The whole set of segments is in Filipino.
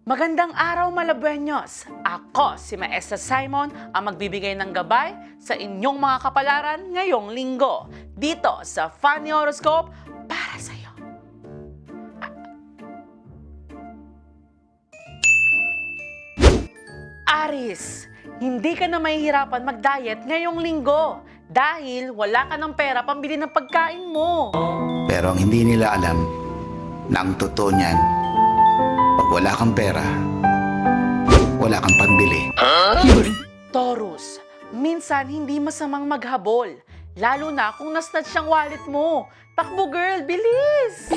Magandang araw, Malabueños! Ako, si Maestra Simon, ang magbibigay ng gabay sa inyong mga kapalaran ngayong linggo. Dito sa Funny Horoscope para sa'yo. Aris, hindi ka na mahihirapan mag-diet ngayong linggo dahil wala ka ng pera pambili ng pagkain mo. Pero ang hindi nila alam na ang totoo niyan, pag wala kang pera, wala kang pambili. Taurus, minsan hindi masamang maghabol, lalo na kung nasnatch ang wallet mo. Takbo girl, bilis!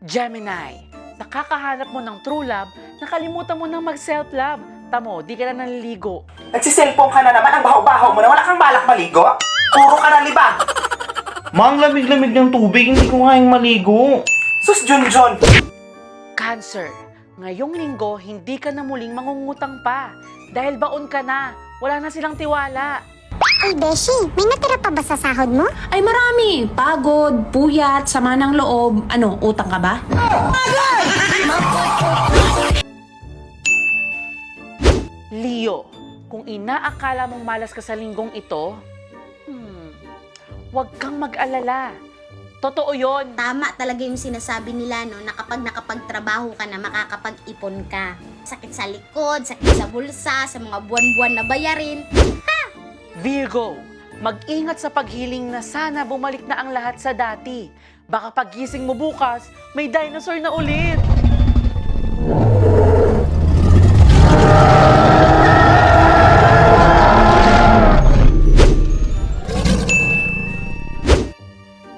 Gemini, sa kakahanap mo ng true love, nakalimutan mo na mag-self-love. Tamo, di ka na naliligo. Nagsiselfone ka na naman, ang baho-baho mo na, wala kang balak maligo. Puro ka na libag. Mang, lamig-lamig ng tubig, hindi ko kayang maligo. Sus, Junjun. Cancer, ngayong linggo, hindi ka na muling mangungutang pa. Dahil baon ka na, wala na silang tiwala. Ay, Beshi, may natira pa ba sa sahod mo? Ay marami. Pagod, puyat, sama ng loob. Ano, utang ka ba? Leo, kung inaakala mong malas ka sa linggong ito, huwag kang mag-alala. Totoo yon. Tama talaga yung sinasabi nila, no, na kapag nakapagtrabaho ka na, makakapag-ipon ka. Sakit sa likod, sakit sa bulsa, sa mga buwan-buwan na bayarin. Virgo, mag-ingat sa paghiling na sana bumalik na ang lahat sa dati. Baka pagising mo bukas, may dinosaur na ulit.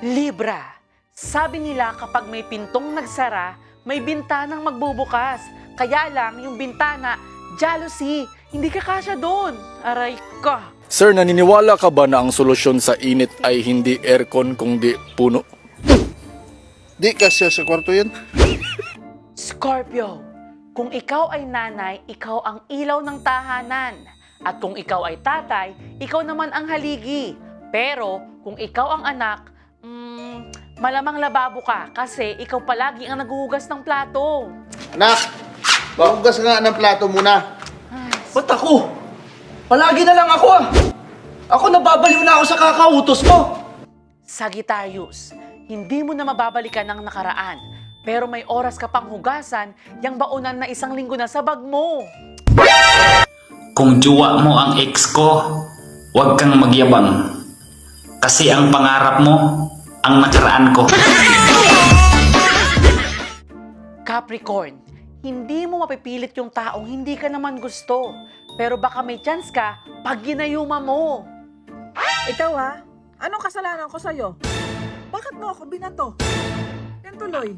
Libra, sabi nila kapag may pintong nagsara, may bintanang magbubukas. Kaya lang yung bintana, jealousy, hindi ka kasya doon. Aray ka. Sir, naniniwala ka ba na ang solusyon sa init ay hindi aircon kundi puno? Di kasya sa kwarto yan. Scorpio, kung ikaw ay nanay, ikaw ang ilaw ng tahanan. At kung ikaw ay tatay, ikaw naman ang haligi. Pero kung ikaw ang anak, malamang lababo ka kasi ikaw palagi ang naghuhugas ng plato. Anak, mahugas nga ng plato muna. Ba't ako? Palagi na lang ako ah! Ako nababaliw na ako sa kakautos mo! Sagittarius, hindi mo na mababalikan ang nakaraan. Pero may oras ka pang hugasan, yang baunan na isang linggo na sa bag mo. Kung juwa mo ang ex ko, huwag kang magyabang. Kasi ang pangarap mo, ang nakaraan ko. Capricorn, hindi mo mapipilit yung taong hindi ka naman gusto. Pero baka may chance ka pag ginayuma mo. Ikaw ha? Anong kasalanan ko sa'yo? Bakit mo ako binato? Yan tuloy.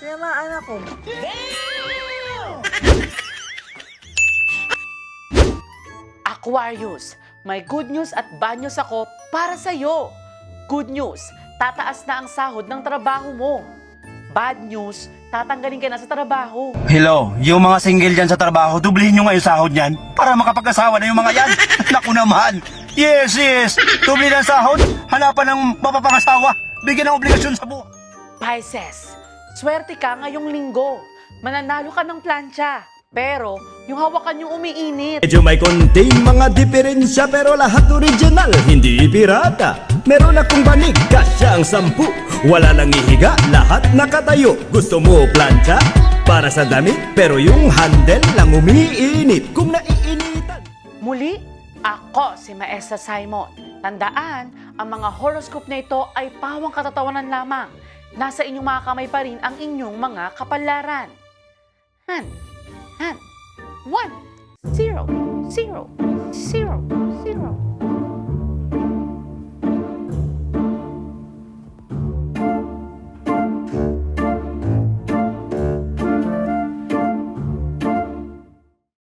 Tinamaan ako. Aquarius, may good news at bad news ako para sa'yo. Good news, tataas na ang sahod ng trabaho mo. Bad news, tatanggalin ka na sa trabaho. Hello, yung mga single dyan sa trabaho, dublihin nyo nga yung sahod niyan para makapag-asawa na yung mga yan. Naku naman. Yes, yes. Dubli ng sahod, hanapan ng mapapangasawa. Bigyan ng obligasyon sa buhay. Pisces, swerte ka ngayong linggo. Mananalo ka ng plancha. Pero, yung hawakan yung umiinit. Medyo may konting mga diferensya pero lahat original, hindi pirata. Meron akong banig, kasya ang 10. Wala nang ihiga, lahat nakatayo. Gusto mo plancha? Para sa damit, pero yung handle lang umiinit kung naiinitan. Muli, ako si Maestra Simon. Tandaan, ang mga horoscope na ito ay pawang katatawanan lamang. Nasa inyong mga kamay pa rin ang inyong mga kapalaran. 1, 0, 0, 0.